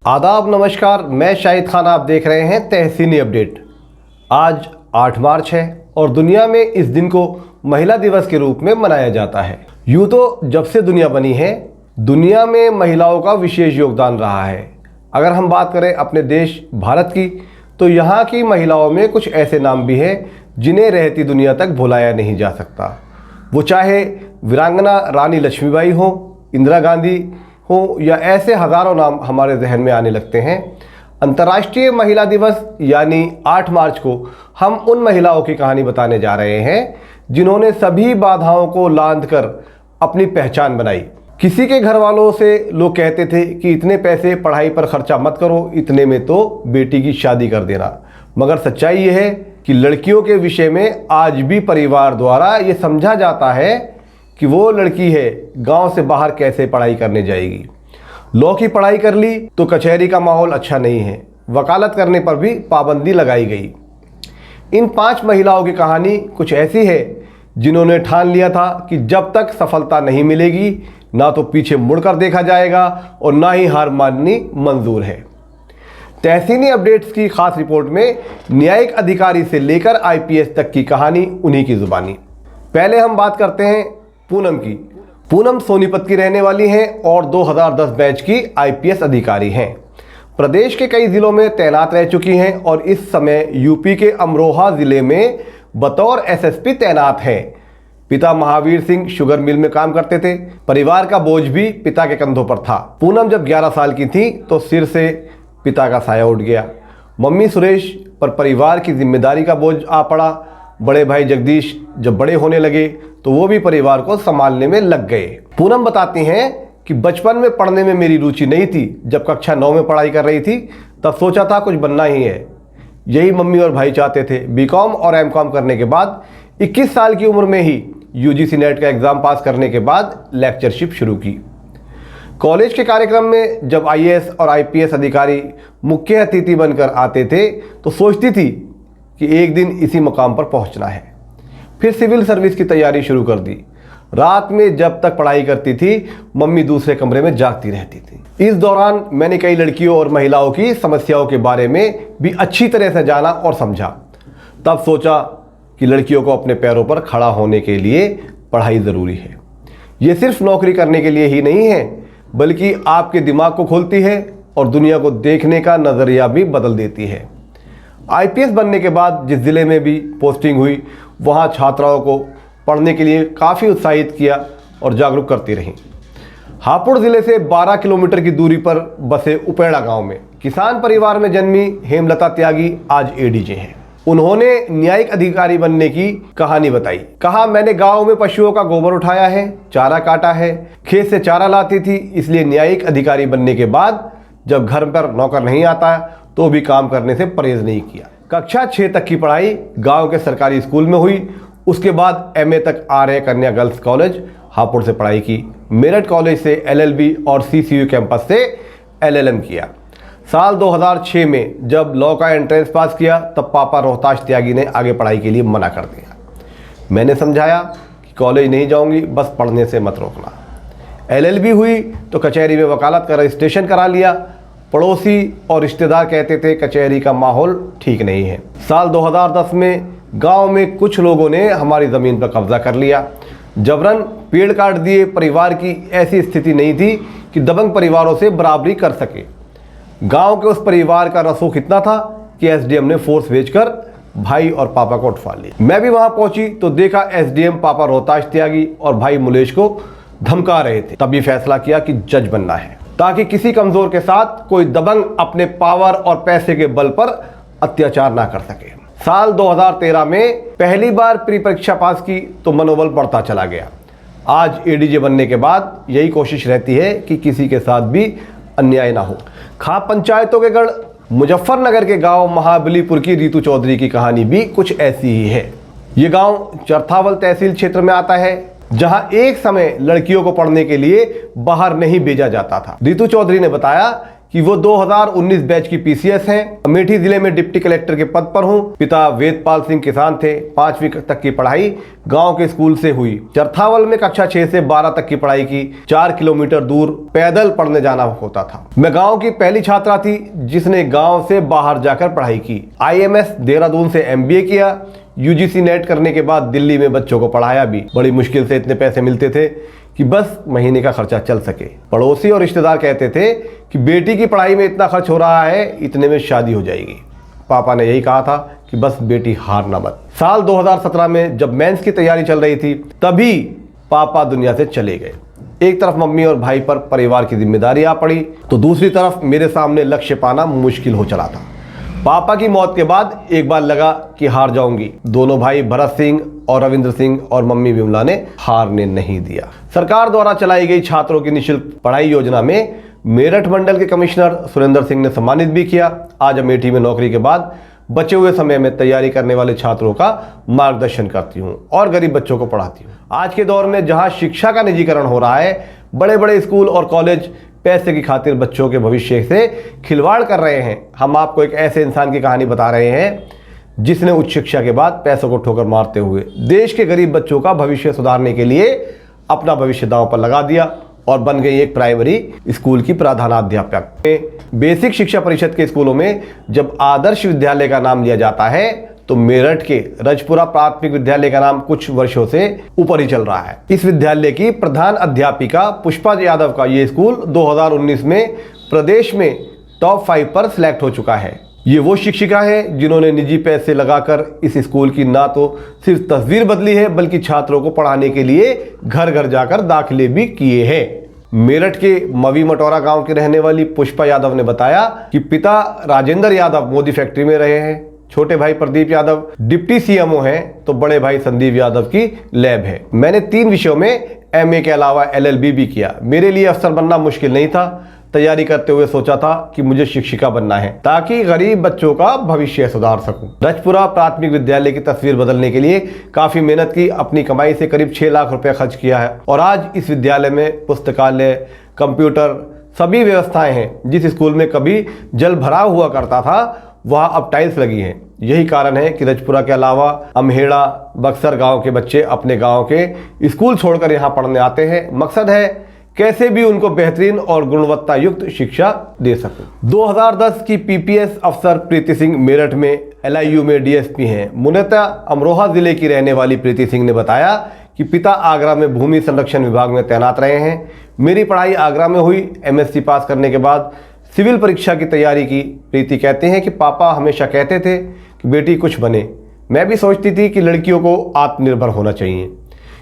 आदाब, नमस्कार। मैं शाहिद खान, आप देख रहे हैं तहसीनी अपडेट। आज 8 मार्च है और दुनिया में इस दिन को महिला दिवस के रूप में मनाया जाता है। यूँ तो जब से दुनिया बनी है, दुनिया में महिलाओं का विशेष योगदान रहा है। अगर हम बात करें अपने देश भारत की, तो यहाँ की महिलाओं में कुछ ऐसे नाम भी हैं जिन्हें रहती दुनिया तक भुलाया नहीं जा सकता। वो चाहे वीरांगना रानी लक्ष्मीबाई हो, इंदिरा गांधी हो, या ऐसे हज़ारों नाम हमारे जहन में आने लगते हैं। अंतर्राष्ट्रीय महिला दिवस यानी 8 मार्च को हम उन महिलाओं की कहानी बताने जा रहे हैं जिन्होंने सभी बाधाओं को लांघ कर अपनी पहचान बनाई। किसी के घर वालों से लोग कहते थे कि इतने पैसे पढ़ाई पर खर्चा मत करो, इतने में तो बेटी की शादी कर देना। मगर सच्चाई ये है कि लड़कियों के विषय में आज भी परिवार द्वारा ये समझा जाता है कि वो लड़की है, गांव से बाहर कैसे पढ़ाई करने जाएगी। लॉ की पढ़ाई कर ली तो कचहरी का माहौल अच्छा नहीं है, वकालत करने पर भी पाबंदी लगाई गई। इन 5 महिलाओं की कहानी कुछ ऐसी है जिन्होंने ठान लिया था कि जब तक सफलता नहीं मिलेगी, ना तो पीछे मुड़कर देखा जाएगा और ना ही हार माननी मंजूर है। तहसीनी अपडेट्स की खास रिपोर्ट में न्यायिक अधिकारी से लेकर IPS तक की कहानी उन्हीं की जुबानी। पहले हम बात करते हैं पूनम की। पूनम सोनीपत की रहने वाली हैं और 2010 बैच की IPS अधिकारी हैं। प्रदेश के कई जिलों में तैनात रह चुकी हैं और इस समय यूपी के अमरोहा जिले में बतौर SSP तैनात हैं। पिता महावीर सिंह शुगर मिल में काम करते थे। परिवार का बोझ भी पिता के कंधों पर था। पूनम जब 11 साल की थी तो सिर से पिता का साया उठ गया। मम्मी सुरेश पर परिवार की जिम्मेदारी का बोझ आ पड़ा। बड़े भाई जगदीश जब बड़े होने लगे तो वो भी परिवार को संभालने में लग गए। पूनम बताती हैं कि बचपन में पढ़ने में मेरी रुचि नहीं थी। जब कक्षा 9 में पढ़ाई कर रही थी तब सोचा था कुछ बनना ही है। यही मम्मी और भाई चाहते थे। BCom और MCom करने के बाद 21 साल की उम्र में ही UGC नेट का एग्ज़ाम पास करने के बाद लेक्चरशिप शुरू की। कॉलेज के कार्यक्रम में जब IAS और IPS अधिकारी मुख्य अतिथि बनकर आते थे तो सोचती थी कि एक दिन इसी मुकाम पर पहुंचना है। फिर सिविल सर्विस की तैयारी शुरू कर दी। रात में जब तक पढ़ाई करती थी, मम्मी दूसरे कमरे में जागती रहती थी। इस दौरान मैंने कई लड़कियों और महिलाओं की समस्याओं के बारे में भी अच्छी तरह से जाना और समझा। तब सोचा कि लड़कियों को अपने पैरों पर खड़ा होने के लिए पढ़ाई ज़रूरी है। ये सिर्फ नौकरी करने के लिए ही नहीं है, बल्कि आपके दिमाग को खोलती है और दुनिया को देखने का नज़रिया भी बदल देती है। IPS बनने के बाद जिस ज़िले में भी पोस्टिंग हुई, वहाँ छात्राओं को पढ़ने के लिए काफ़ी उत्साहित किया और जागरूक करती रहीं। हापुड़ ज़िले से 12 किलोमीटर की दूरी पर बसे उपेड़ा गांव में किसान परिवार में जन्मी हेमलता त्यागी आज ADJ हैं। उन्होंने न्यायिक अधिकारी बनने की कहानी बताई। कहा, मैंने गांव में पशुओं का गोबर उठाया है, चारा काटा है, खेत से चारा लाती थी, इसलिए न्यायिक अधिकारी बनने के बाद जब घर पर नौकर नहीं आता तो भी काम करने से परहेज नहीं किया। कक्षा 6 तक की पढ़ाई गांव के सरकारी स्कूल में हुई। उसके बाद MA तक आर्य कन्या गर्ल्स कॉलेज हापुड़ से पढ़ाई की। मेरठ कॉलेज से LLB और CCU कैंपस से LLM किया। साल 2006 में जब लॉ का एंट्रेंस पास किया तब पापा रोहताश त्यागी ने आगे पढ़ाई के लिए मना कर दिया। मैंने समझाया कि कॉलेज नहीं जाऊंगी, बस पढ़ने से मत रोकना। LLB हुई तो कचहरी में वकालत का रजिस्ट्रेशन करा लिया। पड़ोसी और रिश्तेदार कहते थे कचहरी का माहौल ठीक नहीं है। साल 2010 में गांव में कुछ लोगों ने हमारी ज़मीन पर कब्जा कर लिया। जबरन पेड़ काट दिए। परिवार की ऐसी स्थिति नहीं थी कि दबंग परिवारों से बराबरी कर सके। गांव के उस परिवार का रसूख इतना था कि SDM ने फोर्स भेजकर भाई और पापा को उठवा लिया। मैं भी वहां पहुंची तो देखा SDM पापा रोहताश त्यागी और भाई मुलेश को धमका रहे थे। तभी फैसला किया कि जज बनना है, ताकि किसी कमजोर के साथ कोई दबंग अपने पावर और पैसे के बल पर अत्याचार ना कर सके। साल 2013 में पहली बार प्री परीक्षा पास की तो मनोबल बढ़ता चला गया। आज ADJ बनने के बाद यही कोशिश रहती है कि किसी के साथ भी अन्याय ना हो। खाप पंचायतों के गढ़ मुजफ्फरनगर के गांव महाबलीपुर की रितु चौधरी की कहानी भी कुछ ऐसी ही है। ये गांव चरथावल तहसील क्षेत्र में आता है, जहां एक समय लड़कियों को पढ़ने के लिए बाहर नहीं भेजा जाता था। रितु चौधरी ने बताया कि वो 2019 बैच की पीसीएस हैं। अमेठी जिले में डिप्टी कलेक्टर के पद पर हूँ। पिता वेदपाल सिंह किसान थे। 5वीं तक की पढ़ाई गांव के स्कूल से हुई। चरथावल में कक्षा 6 से 12 तक की पढ़ाई की। 4 किलोमीटर दूर पैदल पढ़ने जाना होता था। मैं गांव की पहली छात्रा थी जिसने गांव से बाहर जाकर पढ़ाई की। IMS देहरादून से MBA किया। UGC नेट करने के बाद दिल्ली में बच्चों को पढ़ाया भी। बड़ी मुश्किल से इतने पैसे मिलते थे कि बस महीने का खर्चा चल सके। पड़ोसी और रिश्तेदार कहते थे कि बेटी की पढ़ाई में इतना खर्च हो रहा है, इतने में शादी हो जाएगी। पापा ने यही कहा था कि बस बेटी हारना मत। साल 2017 में जब मेंस की तैयारी चल रही थी तभी पापा दुनिया से चले गए। एक तरफ मम्मी और भाई पर परिवार की जिम्मेदारी आ पड़ी तो दूसरी तरफ मेरे सामने लक्ष्य पाना मुश्किल हो चला था। पापा की मौत के बाद एक बार लगा कि हार जाऊंगी। दोनों भाई भरत सिंह और रविंद्र सिंह और मम्मी विमला ने हारने नहीं दिया। सरकार द्वारा चलाई गई छात्रों की निःशुल्क पढ़ाई योजना में मेरठ मंडल के कमिश्नर सुरेंद्र सिंह ने सम्मानित भी किया। आज अमेठी में नौकरी के बाद बचे हुए समय में तैयारी करने वाले छात्रों का मार्गदर्शन करती हूँ और गरीब बच्चों को पढ़ाती हूँ। आज के दौर में जहाँ शिक्षा का निजीकरण हो रहा है, बड़े बड़े स्कूल और कॉलेज पैसे की खातिर बच्चों के भविष्य से खिलवाड़ कर रहे हैं। हम आपको एक ऐसे इंसान की कहानी बता रहे हैं जिसने उच्च शिक्षा के बाद पैसों को ठोकर मारते हुए देश के गरीब बच्चों का भविष्य सुधारने के लिए अपना भविष्य दांव पर लगा दिया और बन गई एक प्राइमरी स्कूल की प्रधानाध्यापक। बेसिक शिक्षा परिषद के स्कूलों में जब आदर्श विद्यालय का नाम लिया जाता है तो मेरठ के रजपुरा प्राथमिक विद्यालय का नाम कुछ वर्षों से ऊपर ही चल रहा है। इस विद्यालय की प्रधान अध्यापिका पुष्पा यादव का ये स्कूल 2019 में प्रदेश में टॉप 5 पर सिलेक्ट हो चुका है। ये वो शिक्षिका है जिन्होंने निजी पैसे लगाकर इस स्कूल की ना तो सिर्फ तस्वीर बदली है बल्कि छात्रों को पढ़ाने के लिए घर घर जाकर दाखिले भी किए हैं। मेरठ के मवी मटौरा गांव के रहने वाली पुष्पा यादव ने बताया कि पिता राजेंद्र यादव मोदी फैक्ट्री में रहे हैं, छोटे भाई प्रदीप यादव डिप्टी CMO हैं तो बड़े भाई संदीप यादव की लैब है। मैंने 3 विषयों में MA के अलावा LLB भी किया। मेरे लिए अफसर बनना मुश्किल नहीं था। तैयारी करते हुए सोचा था कि मुझे शिक्षिका बनना है ताकि गरीब बच्चों का भविष्य सुधार सकूं। रजपुरा प्राथमिक विद्यालय की तस्वीर बदलने के लिए काफी मेहनत की। अपनी कमाई से करीब 6 लाख रुपए खर्च किया है और आज इस विद्यालय में पुस्तकालय, कंप्यूटर सभी व्यवस्थाएं हैं। जिस स्कूल में कभी जल भराव हुआ करता था वहां अब टाइल्स लगी हैं। यही कारण है कि रजपुरा के अलावा अमहेड़ा, बक्सर गांव के बच्चे अपने गांव के स्कूल छोड़कर यहां पढ़ने आते हैं। मकसद है कैसे भी उनको बेहतरीन और गुणवत्ता युक्त शिक्षा दे सकूं। 2010 की PPS अफसर प्रीति सिंह मेरठ में LIU में DSP हैं। मूलतः अमरोहा जिले की रहने वाली प्रीति सिंह ने बताया कि पिता आगरा में भूमि संरक्षण विभाग में तैनात रहे हैं। मेरी पढ़ाई आगरा में हुई। MSc पास करने के बाद सिविल परीक्षा की तैयारी की। प्रीति कहते हैं कि पापा हमेशा कहते थे कि बेटी कुछ बने। मैं भी सोचती थी कि लड़कियों को आत्मनिर्भर होना चाहिए,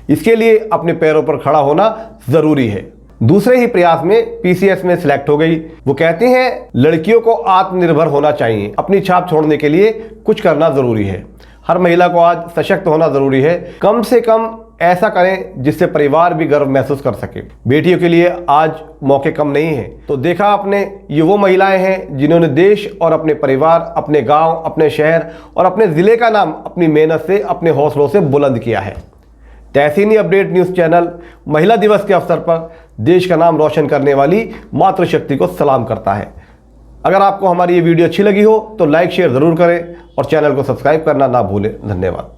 इसके लिए अपने पैरों पर खड़ा होना जरूरी है। दूसरे ही प्रयास में PCS में सिलेक्ट हो गई। वो कहते हैं लड़कियों को आत्मनिर्भर होना चाहिए, अपनी छाप छोड़ने के लिए कुछ करना जरूरी है। हर महिला को आज सशक्त होना जरूरी है। कम से कम ऐसा करें जिससे परिवार भी गर्व महसूस कर सके। बेटियों के लिए आज मौके कम नहीं है। तो देखा आपने, ये वो महिलाएं हैं जिन्होंने देश और अपने परिवार, अपने गांव, अपने शहर और अपने जिले का नाम अपनी मेहनत से, अपने हौसलों से बुलंद किया है। तहसीनी अपडेट न्यूज चैनल महिला दिवस के अवसर पर देश का नाम रोशन करने वाली मातृशक्ति को सलाम करता है। अगर आपको हमारी ये वीडियो अच्छी लगी हो तो लाइक शेयर जरूर करें और चैनल को सब्सक्राइब करना ना भूलें। धन्यवाद।